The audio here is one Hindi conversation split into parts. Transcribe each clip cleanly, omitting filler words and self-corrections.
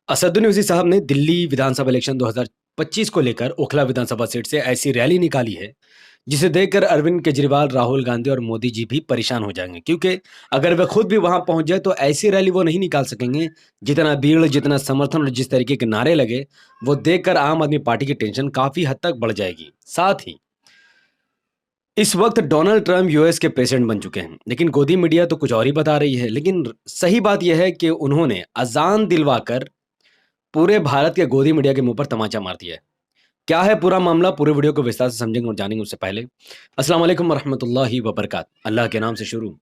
असदुद्दीन ओवैसी साहब ने दिल्ली विधानसभा इलेक्शन 2025 को लेकर ओखला विधानसभा सीट से ऐसी रैली निकाली है, जिसे देखकर अरविंद केजरीवाल, राहुल गांधी और मोदी जी भी परेशान हो जाएंगे क्योंकि अगर वे खुद भी वहां पहुंच जाए तो ऐसी रैली वो नहीं निकाल सकेंगे। जितना भीड़, जितना समर्थन और जिस तरीके के नारे लगे, वो देखकर आम आदमी पार्टी की टेंशन काफी हद तक बढ़ जाएगी। साथ ही इस वक्त डोनाल्ड ट्रंप यूएस के प्रेसिडेंट बन चुके हैं, लेकिन गोदी मीडिया तो कुछ और ही बता रही है। लेकिन सही बात यह है कि उन्होंने अजान दिलवाकर पूरे भारत के गोदी मीडिया के मुंह पर तमाचा मार दिया है। क्या है पूरा मामला? पूरे वीडियो को विस्तार से समझेंगे और जानेंगे। उससे पहले अस्सलाम वालेकुम वरहमतुल्लाहि वबरकात। अल्लाह के नाम से शुरू,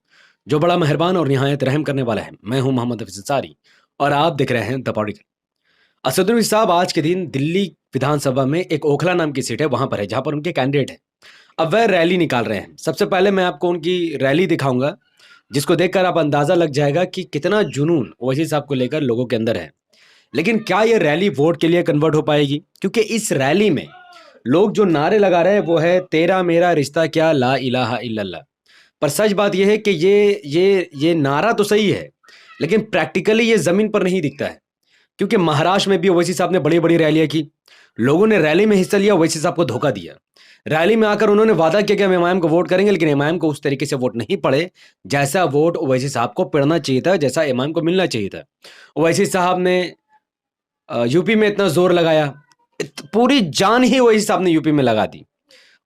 जो बड़ा मेहरबान और निहायत रहम करने वाला है। मैं हूं मोहम्मद हफीज अंसारी और आप देख रहे हैं द पॉलिटिकल। असदुद्दीन साहब आज के दिन दिल्ली विधानसभा में एक ओखला नाम की सीट है, वहां पर है, जहां पर उनके कैंडिडेट है। अब वह रैली निकाल रहे हैं। सबसे पहले मैं आपको उनकी रैली दिखाऊंगा, जिसको देखकर आप अंदाजा लग जाएगा कि कितना जुनून ओवैसी साहब को लेकर लोगों के अंदर है। लेकिन क्या ये रैली वोट के लिए कन्वर्ट हो पाएगी? क्योंकि इस रैली में लोग जो नारे लगा रहे हैं वो है तेरा मेरा रिश्ता क्या, ला इलाहा इल्लल्लाह। पर सच बात यह है कि ये नारा तो सही है, लेकिन प्रैक्टिकली ये जमीन पर नहीं दिखता है। क्योंकि महाराष्ट्र में भी ओवैसी साहब ने बड़ी बड़ी रैलियां की, लोगों ने रैली में हिस्सा लिया, ओवैसी साहब को धोखा दिया। रैली में आकर उन्होंने वादा किया कि हम इमाम को वोट करेंगे, लेकिन इमाम को उस तरीके से वोट नहीं पड़े जैसा वोट ओवैसी साहब को पड़ना चाहिए था, जैसा इमाम को मिलना चाहिए था। ओवैसी साहब ने यूपी में इतना जोर लगाया, पूरी जान ही ओवैसी साहब ने यूपी में लगा दी।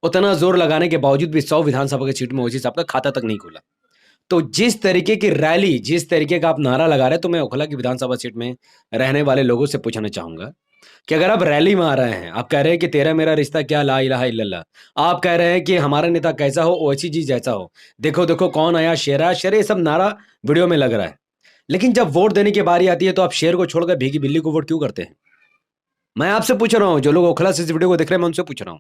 उतना जोर लगाने के बावजूद भी 100 विधानसभा की सीट में ओवैसी साहब का खाता तक नहीं खुला। तो जिस तरीके की रैली, जिस तरीके का आप नारा लगा रहे हैं, तो मैं ओखला की विधानसभा सीट में रहने वाले लोगों से पूछना चाहूंगा कि अगर आप रैली में आ रहे हैं, आप कह रहे हैं कि तेरा मेरा रिश्ता क्या, ला इलाहा इल्लल्लाह, आप कह रहे हैं कि हमारा नेता कैसा हो, ओवैसी जी जैसा हो, देखो देखो कौन आया, शेरा शेर, ये सब नारा वीडियो में लग रहा है। लेकिन जब वोट देने की बारी आती है तो आप शेर को छोड़कर भीगी बिल्ली को वोट क्यों करते हैं? मैं आपसे पूछ रहा हूं, जो लोग ओखला से इस वीडियो को देख रहे हैं, मैं उनसे पूछ रहा हूं।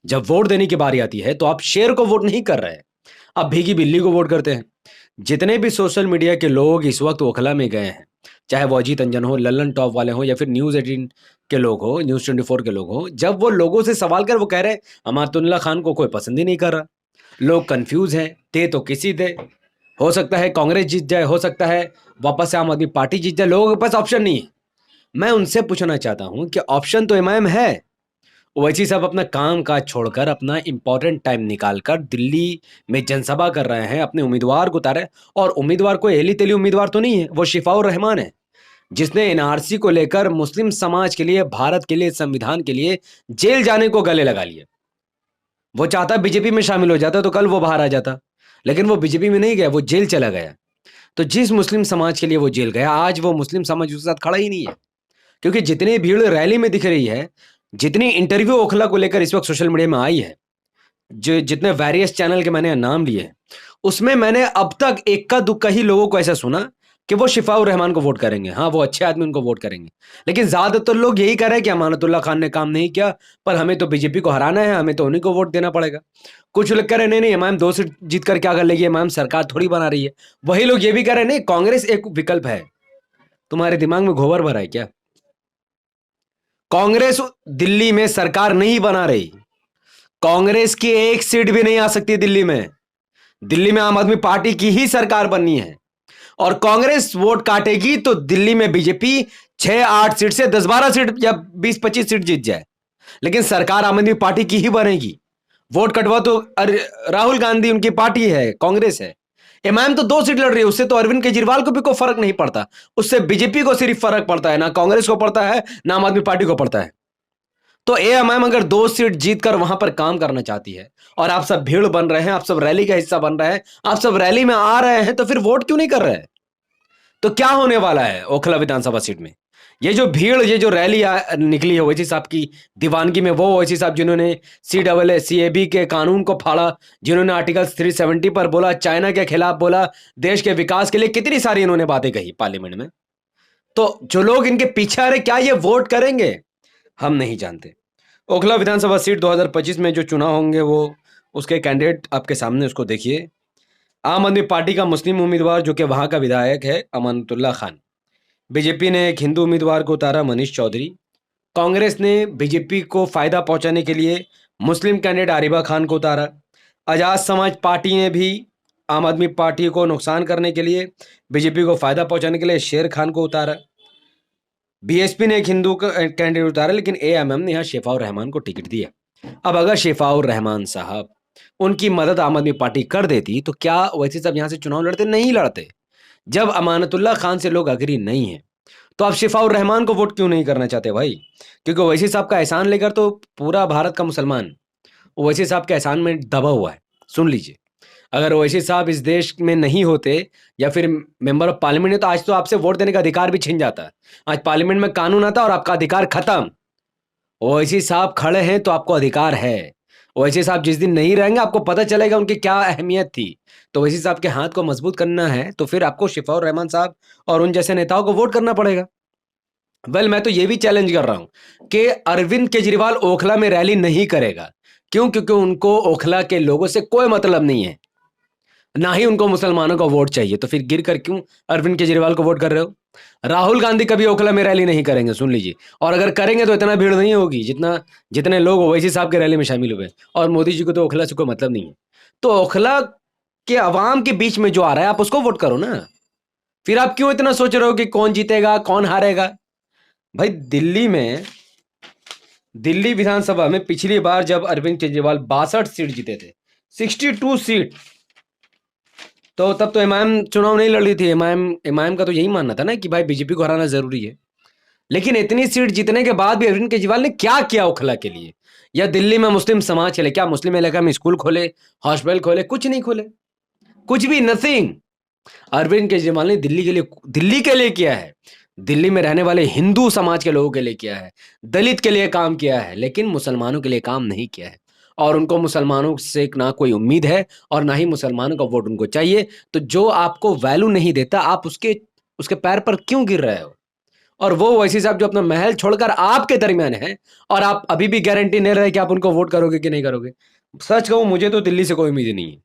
जब वोट देने की बारी आती है तो आप शेर को वोट नहीं कर रहे हैं, आप भीगी बिल्ली को वोट करते हैं। जितने भी सोशल मीडिया के लोग इस वक्त ओखला में गए हैं, चाहे वो अजीत अंजन हो, लल्लन टॉप वाले हो, या फिर न्यूज 18 के लोग हो, न्यूज 24 के लोग हो, जब वो लोगों से सवाल कर वो कह रहे हैं अमातुल्लाह खान को कोई पसंद ही नहीं कर रहा। लोग कंफ्यूज हैं, दे तो किसी दे, हो सकता है कांग्रेस जीत जाए, हो सकता है वापस से आम आदमी पार्टी जीत जाए, लोगों के पास ऑप्शन नहीं है। मैं उनसे पूछना चाहता हूं कि ऑप्शन तो इमाम है। ओवैसी साहब अपना काम काज छोड़कर, अपना इंपॉर्टेंट टाइम निकालकर दिल्ली में जनसभा कर रहे हैं, अपने उम्मीदवार को उतारे। और उम्मीदवार कोई हेली तेली उम्मीदवार तो नहीं है, वो शिफाउर रहमान है, जिसने एनआरसी को लेकर मुस्लिम समाज के लिए, भारत के लिए, संविधान के लिए जेल जाने को गले लगा लिया। वो चाहता बीजेपी में शामिल हो जाता तो कल वो बाहर आ जाता, लेकिन वो बीजेपी में नहीं गया, वो जेल चला गया। तो जिस मुस्लिम समाज के लिए वो जेल गया, आज वो मुस्लिम समाज उसके साथ खड़ा ही नहीं है। क्योंकि जितनी भीड़ रैली में दिख रही है, जितनी इंटरव्यू ओखला को लेकर इस वक्त सोशल मीडिया में आई है, जो जितने वेरियस चैनल के मैंने नाम लिए, उसमें मैंने अब तक इक्का दुक्का ही लोगों को ऐसा सुना कि वो शिफाउर रहमान को वोट करेंगे। हाँ, वो अच्छे आदमी, उनको वोट करेंगे। लेकिन ज्यादातर लोग यही कह रहे हैं कि अमानतुल्लाह खान ने काम नहीं किया, पर हमें तो बीजेपी को हराना है, हमें तो उन्हीं को वोट देना पड़ेगा। कुछ लोग कह रहे हैं नहीं नहीं, इमाम 2 सीट जीत कर क्या कर लेगी, इमाम सरकार थोड़ी बना रही है। वही लोग ये भी कह रहे हैं नहीं, कांग्रेस एक विकल्प है। तुम्हारे दिमाग में गोबर भरा है क्या? कांग्रेस दिल्ली में सरकार नहीं बना रही। कांग्रेस की एक सीट भी नहीं आ सकती दिल्ली में। दिल्ली में आम आदमी पार्टी की ही सरकार बननी है, और कांग्रेस वोट काटेगी तो दिल्ली में बीजेपी 6-8 सीट से 10-12 सीट या 20-25 सीट जीत जाए, लेकिन सरकार आम आदमी पार्टी की ही बनेगी। वोट कटवा तो राहुल गांधी, उनकी पार्टी है, कांग्रेस है। इमाम तो 2 सीट लड़ रही है, उससे तो अरविंद केजरीवाल को भी कोई फर्क नहीं पड़ता, उससे बीजेपी को सिर्फ फर्क पड़ता है, ना कांग्रेस को पड़ता है, ना आम आदमी पार्टी को पड़ता है। तो एएमआईएम अगर 2 सीट जीतकर वहां पर काम करना चाहती है, और आप सब भीड़ बन रहे हैं, आप सब रैली का हिस्सा बन रहे हैं, आप सब रैली में आ रहे हैं, तो फिर वोट क्यों नहीं कर रहे हैं? तो क्या होने वाला है ओखला विधानसभा सीट में? ये जो भीड़, ये जो रैली निकली है ओवैसी साहब की दीवानगी में, वो ओवैसी साहब जिन्होंने सीएबी के कानून को फाड़ा, जिन्होंने आर्टिकल 370 पर बोला, चाइना के खिलाफ बोला, देश के विकास के लिए कितनी सारी इन्होंने बातें कही पार्लियामेंट में। तो जो लोग इनके पीछे आ रहे, क्या ये वोट करेंगे? हम नहीं जानते। ओखला विधानसभा सीट 2025 में जो चुनाव होंगे, वो उसके कैंडिडेट आपके सामने, उसको देखिए। आम आदमी पार्टी का मुस्लिम उम्मीदवार, जो कि वहां का विधायक है, अमानतुल्लाह खान। बीजेपी ने एक हिंदू उम्मीदवार को उतारा, मनीष चौधरी। कांग्रेस ने बीजेपी को फायदा पहुंचाने के लिए मुस्लिम कैंडिडेट आरिबा खान को उतारा। आजाद समाज पार्टी ने भी आम आदमी पार्टी को नुकसान करने के लिए, बीजेपी को फायदा पहुंचाने के लिए शेर खान को उतारा। बीएसपी ने एक हिंदू का कैंडिडेट उतारा, लेकिन एएमएम ने यहाँ शेफाउर रहमान को टिकट दिया। अब अगर शेफाउर रहमान साहब उनकी मदद आम आदमी पार्टी कर देती तो क्या वैसे सब यहाँ से चुनाव लड़ते? नहीं लड़ते। जब अमानतुल्लाह खान से लोग अग्री नहीं है तो आप शेफाउर रहमान को वोट क्यों नहीं करना चाहते भाई? क्योंकि ओवैसी साहब का एहसान लेकर तो पूरा भारत का मुसलमान ओवैसी साहब के एहसान में दबा हुआ है। सुन लीजिए, अगर ओवैसी साहब इस देश में नहीं होते या फिर मेंबर ऑफ पार्लियामेंट है तो आज तो आपसे वोट देने का अधिकार भी छिन जाता। आज पार्लियामेंट में कानून आता और आपका अधिकार खत्म। ओवैसी साहब खड़े हैं तो आपको अधिकार है। ओवैसी साहब जिस दिन नहीं रहेंगे आपको पता चलेगा उनकी क्या अहमियत थी। तो ओवैसी साहब के हाथ को मजबूत करना है तो फिर आपको शेफाउर रहमान साहब और उन जैसे नेताओं को वोट करना पड़ेगा। मैं तो ये भी चैलेंज कर रहा हूं कि अरविंद केजरीवाल ओखला में रैली नहीं करेगा। क्यों? क्योंकि उनको ओखला के लोगों से कोई मतलब नहीं है, ना ही उनको मुसलमानों का वोट चाहिए। तो फिर गिर कर क्यों अरविंद केजरीवाल को वोट कर रहे हो? राहुल गांधी कभी ओखला में रैली नहीं करेंगे, सुन लीजिए। और अगर करेंगे तो इतना भीड़ नहीं होगी जितने लोग ओवैसी साहब के रैली में शामिल हुए। और मोदी जी को तो ओखला से कोई मतलब नहीं है। तो ओखला के अवाम के बीच में जो आ रहा है आप उसको वोट करो ना। फिर आप क्यों इतना सोच रहे हो कि कौन जीतेगा कौन हारेगा? भाई दिल्ली विधानसभा में पिछली बार जब अरविंद केजरीवाल 62 सीट जीते थे, 62 सीट, तो तब तो एमआईएम चुनाव नहीं लड़ रही थी। एमआईएम का तो यही मानना था ना कि भाई बीजेपी को हराना जरूरी है। लेकिन इतनी सीट जीतने के बाद भी अरविंद केजरीवाल ने क्या किया ओखला के लिए? या दिल्ली में मुस्लिम समाज के लिए? क्या मुस्लिम इलाका में स्कूल खोले, हॉस्पिटल खोले? कुछ नहीं खोले, कुछ भी, नथिंग। अरविंद केजरीवाल ने दिल्ली के लिए किया है, दिल्ली में रहने वाले हिंदू समाज के लोगों के लिए किया है, दलित के लिए काम किया है, लेकिन मुसलमानों के लिए काम नहीं किया है। और उनको मुसलमानों से ना कोई उम्मीद है और ना ही मुसलमानों का वोट उनको चाहिए। तो जो आपको वैल्यू नहीं देता आप उसके उसके पैर पर क्यों गिर रहे हो? और वो वैसी साहब जो अपना महल छोड़कर आपके दरमियान है और आप अभी भी गारंटी नहीं रहे कि आप उनको वोट करोगे कि नहीं करोगे। सच कहूं, मुझे तो दिल्ली से कोई उम्मीद नहीं है।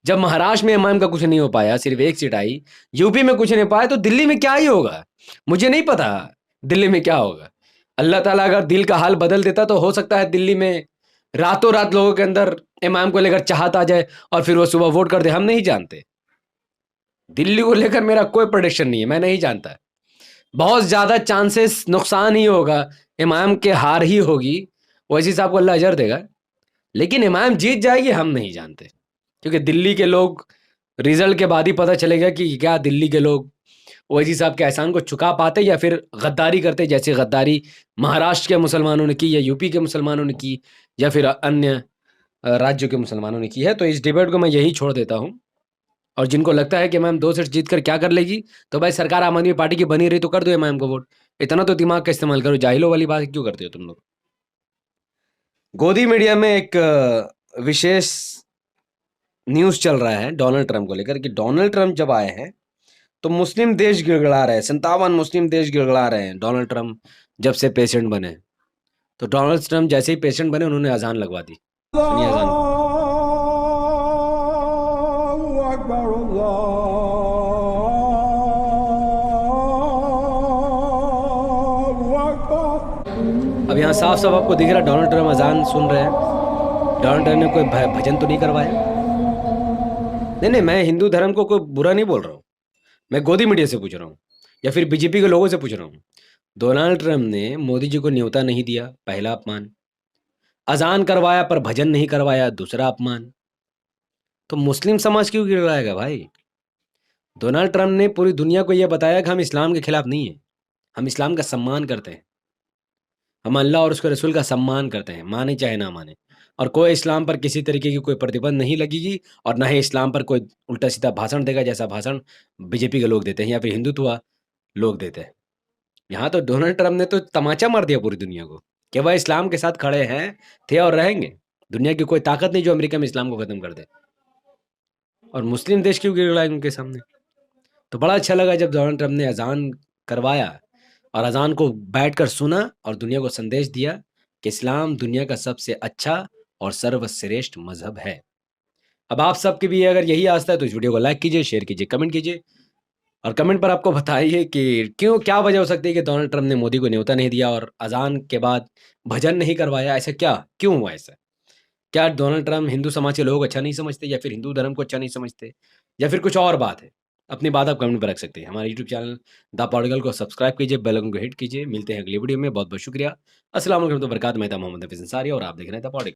जब महाराष्ट्र में एमआईएम का कुछ नहीं हो पाया, सिर्फ एक सीट आई, यूपी में कुछ नहीं पाया, तो दिल्ली में क्या ही होगा? मुझे नहीं पता दिल्ली में क्या होगा। अल्लाह ताला अगर दिल का हाल बदल देता तो हो सकता है दिल्ली में रातों रात लोगों के अंदर एमआईएम को लेकर चाहत आ जाए और फिर वो सुबह वोट कर दे। हम नहीं जानते। दिल्ली को लेकर मेरा कोई प्रेडिक्शन नहीं है, मैं नहीं जानता। बहुत ज्यादा चांसेस नुकसान ही होगा, एमआईएम के हार ही होगी। वैसी साहब को अल्लाह अजर देगा, लेकिन एमआईएम जीत जाएगी हम नहीं जानते। क्योंकि दिल्ली के लोग, रिजल्ट के बाद ही पता चलेगा कि क्या दिल्ली के लोग ओवैसी साहब के एहसान को चुका पाते या फिर गद्दारी करते, जैसे गद्दारी महाराष्ट्र के मुसलमानों ने की या यूपी के मुसलमानों ने की या फिर अन्य राज्यों के मुसलमानों ने की है। तो इस डिबेट को मैं यही छोड़ देता हूँ। और जिनको लगता है कि मैम 2 सीट जीत कर क्या कर लेगी, तो भाई सरकार आम आदमी पार्टी की बनी रही तो कर दो एमआईएम को वोट। इतना तो दिमाग का इस्तेमाल करो, जाहिलों वाली बात क्यों करते हो तुम लोग? गोदी मीडिया में एक विशेष न्यूज़ चल रहा है डोनाल्ड ट्रंप को लेकर कि डोनाल्ड ट्रंप जब आए हैं तो मुस्लिम देश गिड़गिड़ा रहे हैं, 57 मुस्लिम देश गिड़गिड़ा रहे हैं डोनाल्ड ट्रंप जब से प्रेसिडेंट बने। तो डोनाल्ड ट्रंप जैसे ही प्रेसिडेंट बने उन्होंने अजान लगवा दी। सुनिए अजान। अल्लाहु अकबर, अल्लाहु अकबर। अब यहाँ साफ साफ आपको दिख रहा है डोनाल्ड ट्रंप अजान सुन रहे हैं। डोनाल्ड ट्रंप ने कोई भजन तो नहीं करवाया। नहीं, मैं हिंदू धर्म को कोई बुरा नहीं बोल रहा हूँ। मैं गोदी मीडिया से पूछ रहा हूँ या फिर बीजेपी के लोगों से पूछ रहा हूँ। डोनाल्ड ट्रंप ने मोदी जी को न्योता नहीं दिया, पहला अपमान। अजान करवाया पर भजन नहीं करवाया, दूसरा अपमान। तो मुस्लिम समाज क्यों गिड़गिड़ाएगा भाई? डोनाल्ड ट्रंप ने पूरी दुनिया को यह बताया कि हम इस्लाम के खिलाफ नहीं है, हम इस्लाम का सम्मान करते हैं, हम अल्लाह और उसके रसूल का सम्मान करते हैं, माने चाहे ना माने। और कोई इस्लाम पर किसी तरीके की कोई प्रतिबंध नहीं लगेगी और ना ही इस्लाम पर कोई उल्टा सीधा भाषण देगा जैसा भाषण बीजेपी के लोग देते हैं या फिर हिंदुत्व लोग देते हैं। यहाँ तो डोनाल्ड ट्रंप ने तो तमाचा मार दिया पूरी दुनिया को कि वह इस्लाम के साथ खड़े हैं, थे और रहेंगे। दुनिया की कोई ताकत नहीं जो अमेरिका में इस्लाम को खत्म कर दे। और मुस्लिम देश क्यों गिड़गिड़ाए उनके सामने? तो बड़ा अच्छा लगा जब डोनाल्ड ट्रंप ने अजान करवाया और अजान को बैठकर सुना और दुनिया को संदेश दिया कि इस्लाम दुनिया का सबसे अच्छा और सर्वश्रेष्ठ मजहब है। अब आप सबके भी अगर यही आस्था है तो इस वीडियो को लाइक कीजिए, शेयर कीजिए, कमेंट कीजिए और कमेंट पर आपको बताइए कि क्या वजह हो सकती है कि डोनाल्ड ट्रंप ने मोदी को न्योता नहीं दिया और अजान के बाद भजन नहीं करवाया। ऐसा क्यों हुआ ऐसा? क्या डोनाल्ड ट्रंप हिंदू समाज के लोग अच्छा नहीं समझते या फिर हिंदू धर्म को अच्छा नहीं समझते या फिर कुछ और बात है? अपनी बात आप कमेंट पर रख सकते हैं। हमारे यूट्यूब चैनल द पॉलिटिकल को सब्सक्राइब कीजिए, बेल आइकन को हिट कीजिए। मिलते हैं अगली वीडियो में। बहुत-बहुत शुक्रिया। अस्सलाम वालेकुम व बरकातहू। मैं था मोहम्मद हफीज़ अंसारी और आप देख रहे हैं द पॉलिटिकल।